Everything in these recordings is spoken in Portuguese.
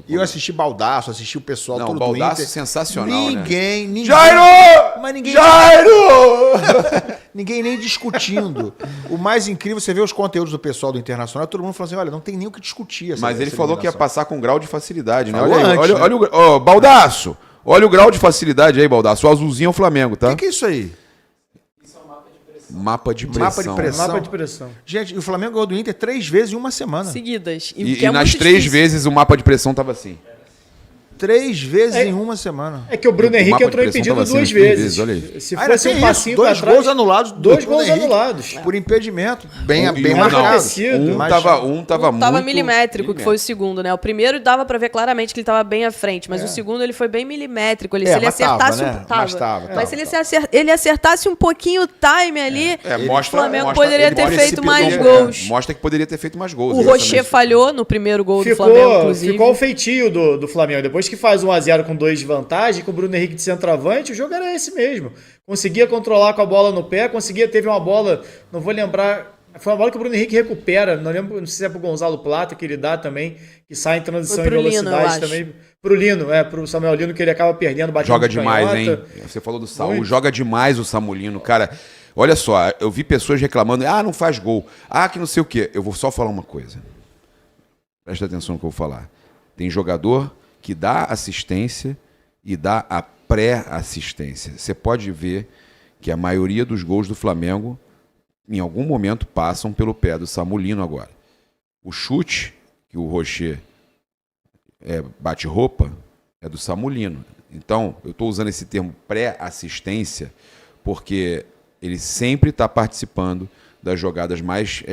E eu assisti Baldasso, assisti o pessoal todo do Inter. Baldasso sensacional, ninguém... Jairo! Mas ninguém... Jairo! Ninguém nem discutindo. O mais incrível, você vê os conteúdos do pessoal do Internacional, todo mundo falando assim, olha, não tem nem o que discutir. Mas ele falou que ia passar com grau de facilidade, né? Falou Olha aí, antes, olha o... Baldasso! Olha o grau de facilidade aí, Baldasso. O azulzinho é o Flamengo, tá? O que é isso aí? Mapa de pressão. Mapa de pressão. Gente, o Flamengo ganhou do Inter 3 vezes em uma semana. Seguidas. E nas 3 vezes o mapa de pressão tava assim. 3 vezes em uma semana. É que o Bruno Henrique entrou impedido 2 vezes. Olha aí. Se fosse um passinho pra 2 trás... gols anulados. 2 gols anulados. Por impedimento. Bem marcado. Um tava muito... Tava milimétrico, que foi o segundo, né? O primeiro dava pra ver claramente que ele tava bem à frente, mas o segundo ele foi bem milimétrico. Se ele acertasse Mas se ele acertasse um pouquinho o time ali, o Flamengo poderia ter feito mais gols. Mostra que poderia ter feito mais gols. O Rocher falhou no primeiro gol do Flamengo, inclusive. Ficou o feitio do Flamengo. Depois que faz 1-0 com 2 de vantagem, com o Bruno Henrique de centroavante, o jogo era esse mesmo. Conseguia controlar com a bola no pé, teve uma bola, não vou lembrar, foi uma bola que o Bruno Henrique recupera, não sei se é pro Gonzalo Plata, que ele dá também, que sai em transição e velocidade também. Pro Lino, pro Samuel Lino, que ele acaba perdendo, batendo. Joga demais, hein? Você falou do Saul, joga demais o Samulino, cara. Olha só, eu vi pessoas reclamando, não faz gol, que não sei o quê. Eu vou só falar uma coisa. Presta atenção no que eu vou falar. Tem jogador que dá assistência e dá a pré-assistência. Você pode ver que a maioria dos gols do Flamengo, em algum momento, passam pelo pé do Samulino agora. O chute que o Rocher bate roupa é do Samulino. Então, eu estou usando esse termo pré-assistência porque ele sempre está participando das jogadas mais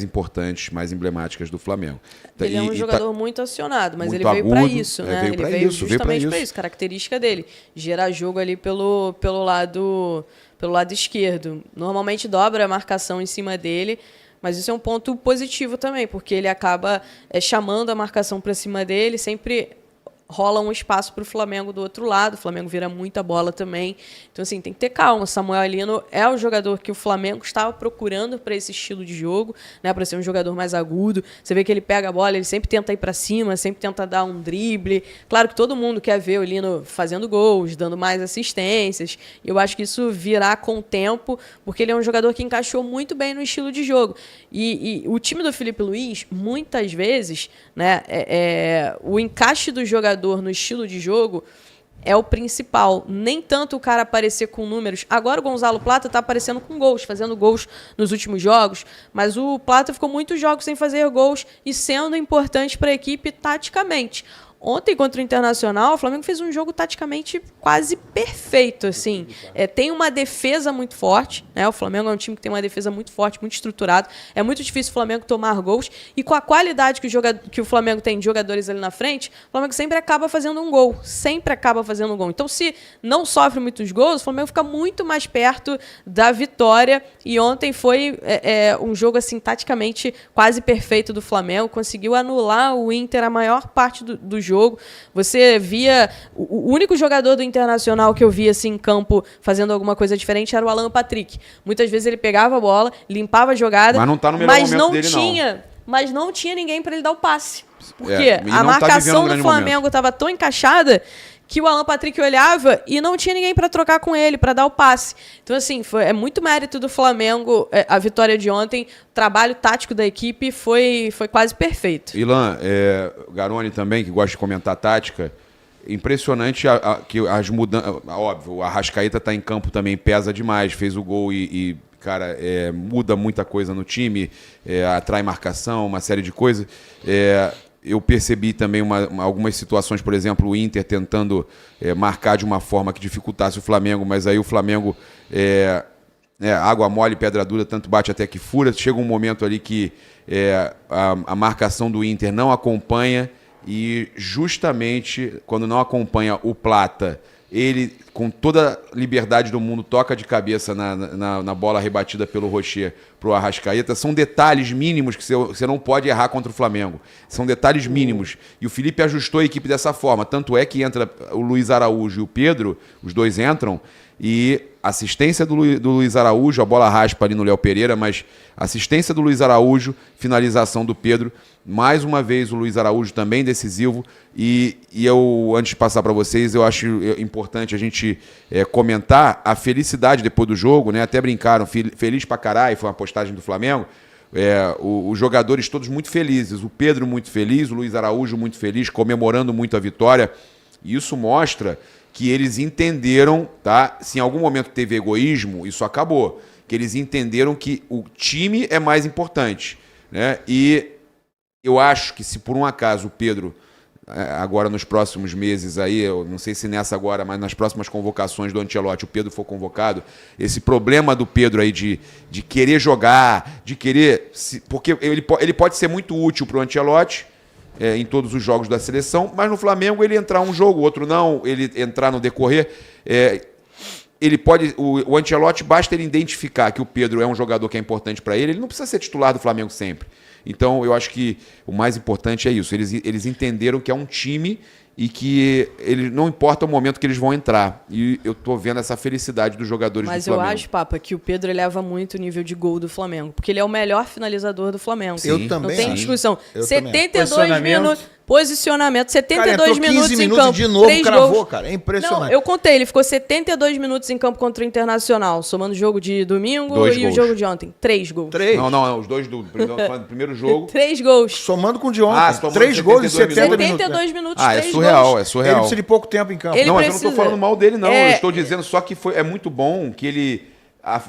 importantes, mais emblemáticas do Flamengo. Ele é um jogador muito acionado, mas muito ele veio para isso, né? Ele veio justamente para isso, característica dele, gerar jogo ali pelo lado esquerdo. Normalmente dobra a marcação em cima dele, mas isso é um ponto positivo também, porque ele acaba chamando a marcação para cima dele, sempre rola um espaço para o Flamengo do outro lado, o Flamengo vira muita bola também. Então, assim, tem que ter calma. O Samuel Lino é o jogador que o Flamengo estava procurando para esse estilo de jogo, né, para ser um jogador mais agudo. Você vê que ele pega a bola, ele sempre tenta ir para cima, sempre tenta dar um drible. Claro que todo mundo quer ver o Lino fazendo gols, dando mais assistências. E eu acho que isso virá com o tempo, porque ele é um jogador que encaixou muito bem no estilo de jogo. E o time do Felipe Luiz, muitas vezes, né, o encaixe do jogador no estilo de jogo é o principal. Nem tanto o cara aparecer com números. Agora o Gonzalo Plata está aparecendo com gols, fazendo gols nos últimos jogos, mas o Plata ficou muitos jogos sem fazer gols e sendo importante para a equipe taticamente. Ontem, contra o Internacional, o Flamengo fez um jogo taticamente quase perfeito, assim. Tem uma defesa muito forte, né? O Flamengo é um time que tem uma defesa muito forte, muito estruturado. É muito difícil o Flamengo tomar gols. E com a qualidade que o Flamengo tem de jogadores ali na frente, o Flamengo sempre acaba fazendo um gol. Sempre acaba fazendo um gol. Então, se não sofre muitos gols, o Flamengo fica muito mais perto da vitória. E ontem foi um jogo, assim, taticamente quase perfeito do Flamengo. Conseguiu anular o Inter a maior parte do jogo. Você via... O único jogador do Internacional que eu via assim, em campo fazendo alguma coisa diferente era o Alan Patrick. Muitas vezes ele pegava a bola, limpava a jogada, mas não tá no melhor momento dele, mas não tinha ninguém para ele dar o passe. Porque a marcação do Flamengo estava tão encaixada que o Alan Patrick olhava e não tinha ninguém para trocar com ele, para dar o passe. Então, assim, é muito mérito do Flamengo a vitória de ontem. O trabalho tático da equipe foi quase perfeito. Ilan, Garoni também, que gosta de comentar tática, impressionante que as mudanças... Óbvio, o Arrascaeta está em campo também, pesa demais, fez o gol cara, muda muita coisa no time, atrai marcação, uma série de coisas. Eu percebi também algumas situações, por exemplo, o Inter tentando marcar de uma forma que dificultasse o Flamengo, mas aí o Flamengo, água mole, pedra dura, tanto bate até que fura. Chega um momento ali que a marcação do Inter não acompanha e justamente quando não acompanha o Plata, ele, com toda a liberdade do mundo, toca de cabeça na bola rebatida pelo Rocher para o Arrascaeta. São detalhes mínimos que você não pode errar contra o Flamengo. São detalhes mínimos. E o Felipe ajustou a equipe dessa forma. Tanto é que entra o Luiz Araújo e o Pedro, os dois entram, e assistência do Luiz Araújo, a bola raspa ali no Léo Pereira, mas assistência do Luiz Araújo, finalização do Pedro. Mais uma vez o Luiz Araújo também decisivo. E eu, antes de passar para vocês, eu acho importante a gente comentar a felicidade depois do jogo, né? Até brincaram, feliz pra caralho, foi uma postagem do Flamengo. Os jogadores todos muito felizes. O Pedro muito feliz, o Luiz Araújo muito feliz, comemorando muito a vitória. E isso mostra que eles entenderam, tá? Se em algum momento teve egoísmo, isso acabou. Que eles entenderam que o time é mais importante, né? E eu acho que se por um acaso o Pedro, agora nos próximos meses aí, eu não sei se nessa agora, mas nas próximas convocações do Ancelotti, o Pedro for convocado, esse problema do Pedro aí de querer jogar, de querer... Porque ele pode ser muito útil para o Ancelotti, em todos os jogos da seleção, mas no Flamengo ele entrar um jogo, outro não, ele entrar no decorrer... Ele pode, o Ancelotti, basta ele identificar que o Pedro é um jogador que é importante para ele não precisa ser titular do Flamengo sempre. Então, eu acho que o mais importante é isso. Eles entenderam que é um time e que ele não importa o momento que eles vão entrar. E eu tô vendo essa felicidade dos jogadores do Flamengo. Mas eu acho, Papa, que o Pedro eleva muito o nível de gol do Flamengo. Porque ele é o melhor finalizador do Flamengo. Sim, eu também. Não tem discussão. Eu 72 minutos... Posicionamento, 72 cara, minutos 15 em minutos campo. de novo, 3 cravou, gols. cara. É impressionante. Não, eu contei, ele ficou 72 minutos em campo contra o Internacional, somando o jogo de domingo 2 e gols. o jogo de ontem. 3 gols. 3. Não, os dois do primeiro jogo. 3 gols. Somando com o de ontem. Somando 3 gols em 72 70 minutos. 72 minutos, É 3 surreal, gols. é surreal. Ele precisa de pouco tempo em campo. Ele Não, mas eu não precisa. estou falando mal dele, não. É. Eu estou dizendo só que é muito bom que ele...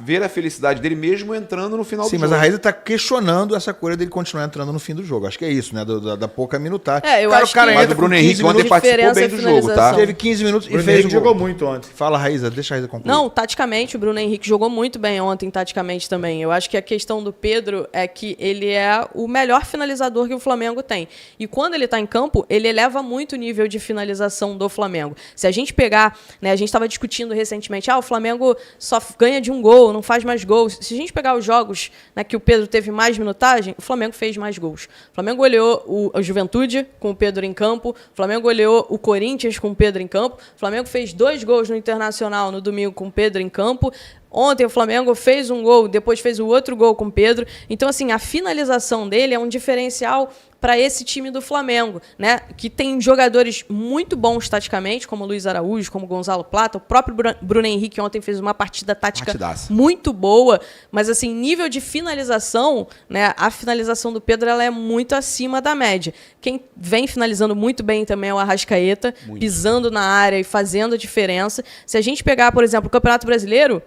ver a felicidade dele mesmo entrando no final Sim, do mas jogo. a Raíza tá questionando essa coisa dele continuar entrando no fim do jogo. Acho que é isso, né? Da pouca minutagem. Eu acho que... Mas o Bruno Henrique ontem participou bem do jogo, tá? Teve 15 minutos e O fez Henrique o gol. jogou muito ontem. Fala, Raíza, deixa a Raíza concluir. Não, taticamente, o Bruno Henrique jogou muito bem ontem, taticamente também. Eu acho que a questão do Pedro é que ele é o melhor finalizador que o Flamengo tem. E quando ele tá em campo, ele eleva muito o nível de finalização do Flamengo. Se a gente pegar, né, a gente estava discutindo recentemente, o Flamengo só ganha de um gol, não faz mais gols. Se a gente pegar os jogos, né, que o Pedro teve mais minutagem, o Flamengo fez mais gols. O Flamengo goleou a Juventude com o Pedro em campo, o Flamengo goleou o Corinthians com o Pedro em campo, o Flamengo fez 2 gols no Internacional no domingo com o Pedro em campo. Ontem o Flamengo fez um gol, depois fez o outro gol com o Pedro. Então, assim, a finalização dele é um diferencial para esse time do Flamengo, né? Que tem jogadores muito bons taticamente, como o Luiz Araújo, como o Gonzalo Plata. O próprio Bruno Henrique ontem fez uma partida tática muito boa. Mas, assim, nível de finalização, né? A finalização do Pedro ela é muito acima da média. Quem vem finalizando muito bem também é o Arrascaeta, pisando na área e fazendo a diferença. Se a gente pegar, por exemplo, o Campeonato Brasileiro,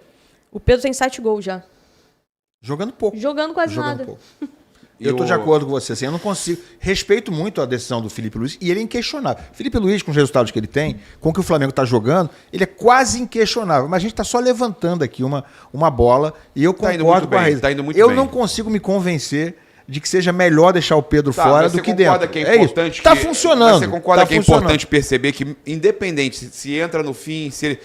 o Pedro tem 7 gols já. Jogando pouco. Jogando quase nada. Pouco. Eu tô de acordo com você, assim, eu não consigo. Respeito muito a decisão do Felipe Luiz e ele é inquestionável. Felipe Luiz, com os resultados que ele tem, com o que o Flamengo tá jogando, ele é quase inquestionável. Mas a gente tá só levantando aqui uma bola e eu concordo com a Raíza. Eu não consigo me convencer de que seja melhor deixar o Pedro fora do que dentro. Que é importante isso. Tá funcionando. Mas você concorda que é importante perceber que, independente se entra no fim, se ele...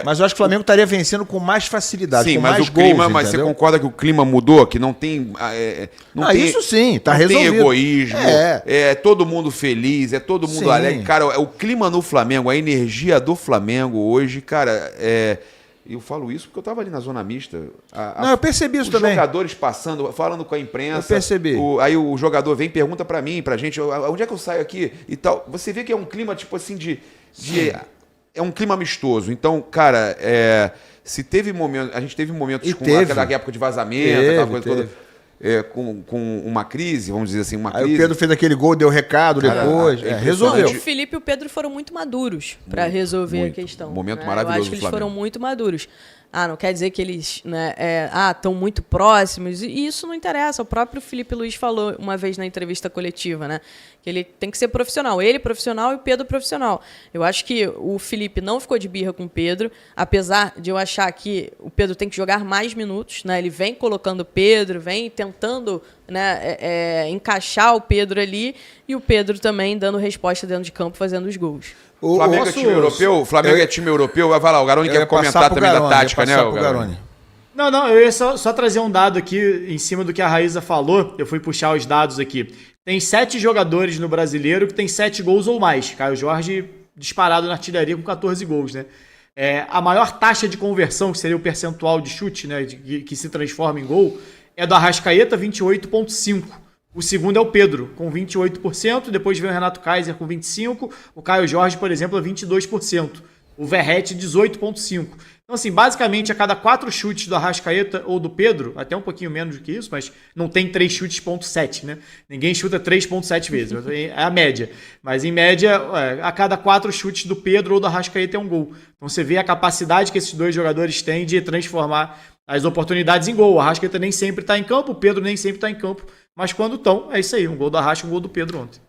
Mas eu acho que o Flamengo estaria vencendo com mais facilidade, sim, com mas mais o clima, gols, mas entendeu? você concorda que o clima mudou, que não tem, isso sim, tá não resolvido. Tem egoísmo, é todo mundo feliz, é todo mundo alegre. Cara, o clima no Flamengo, a energia do Flamengo hoje, cara, eu falo isso porque eu tava ali na zona mista. Não, eu percebi isso também. Os jogadores passando, falando com a imprensa. Eu percebi. Aí o jogador vem e pergunta pra mim, pra gente, onde é que eu saio aqui e tal. Você vê que é um clima, tipo assim, é um clima amistoso. Então, cara, se teve momentos. A gente teve momentos aquela época de vazamento, aquela coisa toda. Com uma crise, vamos dizer assim, Aí o Pedro fez aquele gol, deu recado depois. Resolveu. O Felipe e o Pedro foram muito maduros para resolver a questão. Momento maravilhoso. Eu acho que eles foram muito maduros. Não quer dizer que eles estão muito próximos. E isso não interessa. O próprio Felipe Luiz falou uma vez na entrevista coletiva, né? Que ele tem que ser profissional. Ele profissional e o Pedro profissional. Eu acho que o Felipe não ficou de birra com o Pedro, apesar de eu achar que o Pedro tem que jogar mais minutos, né? Ele vem colocando o Pedro, vem tentando, né, encaixar o Pedro ali, e o Pedro também dando resposta dentro de campo, fazendo os gols. O Flamengo é time europeu? O Flamengo é time europeu? Vai lá, o Garoni quer comentar também da tática, né? Garoni? Não, eu ia só trazer um dado aqui em cima do que a Raíza falou. Eu fui puxar os dados aqui. Tem 7 jogadores no Brasileiro que tem 7 gols ou mais. Caio Jorge disparado na artilharia com 14 gols, né? A maior taxa de conversão, que seria o percentual de chute, né, que se transforma em gol, é do Arrascaeta, 28,5%. O segundo é o Pedro, com 28%. Depois vem o Renato Kaiser com 25%. O Caio Jorge, por exemplo, é 22%. O Verratti, 18,5%. Então, assim, basicamente, a cada 4 chutes do Arrascaeta ou do Pedro, até um pouquinho menos do que isso, mas não tem 3 chutes, 7, né? Ninguém chuta 3,7 vezes. É a média. Mas, em média, a cada 4 chutes do Pedro ou do Arrascaeta é um gol. Então, você vê a capacidade que esses dois jogadores têm de transformar as oportunidades em gol. O Arrascaeta nem sempre está em campo, o Pedro nem sempre está em campo. Mas quando estão, é isso aí. Um gol do Arrasca, um gol do Pedro ontem.